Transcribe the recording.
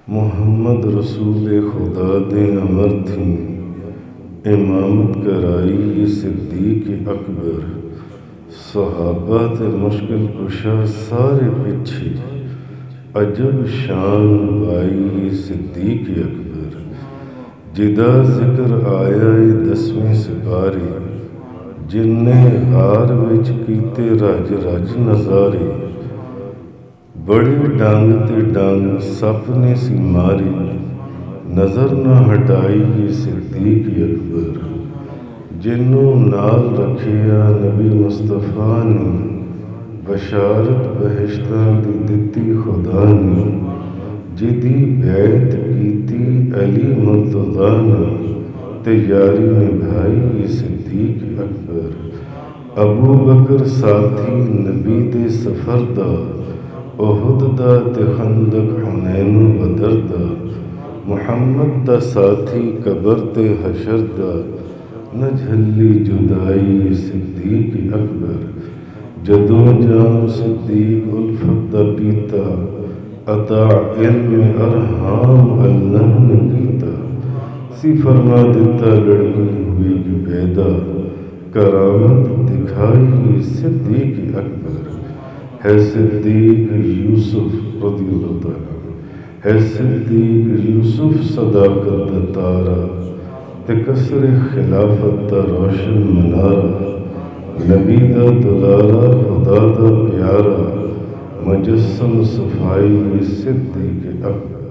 محمد رسول خدا دے امر تھی، امامت کرائی یہ صدیق اکبر، صحابہ تے مشکل کشا سارے پیچھے، عجب شان بائی یہ صدیق اکبر، جدا ذکر آیا 10ویں سپارے، جن نے غار وچ کیتے رج رج نظارے، بڑے ڈنگ تے ڈنگ سپ نے سی ماری، نظر نہ ہٹائی یہ صدیق اکبر، جنوں نال رکھیا نبی مصطفیٰ نے، بشارت بہشتاں دی دتی خدا نے، جدی بیعت کیتی علی مرتضیٰ نے، تے یاری نبھائی یہ صدیق اکبر، ابو بکر ساتھی نبی دے سفر دا، احد دا تے خندق حنین و بدر دا، محمد دا ساتھی قبر تے حشر دا، نہ جھلی جدائی صدیق اکبر، جدوں جام صدیق الفت دا پیتا، عطا علم ارحام اللہ نے کیتا، سی فرما دیتا لڑکی ہوئی کی پیدا، کرامت دکھائی صدیق اکبر، ہے صدیق یوسف رضی اللہ تعالیٰ، ہے صدیق یوسف صداقت دا تارا، تے کسر خلافت دا روشن منارا، نبی دا دلارا خدا دا پیارا، مجسم صفائی صدیق اکبر۔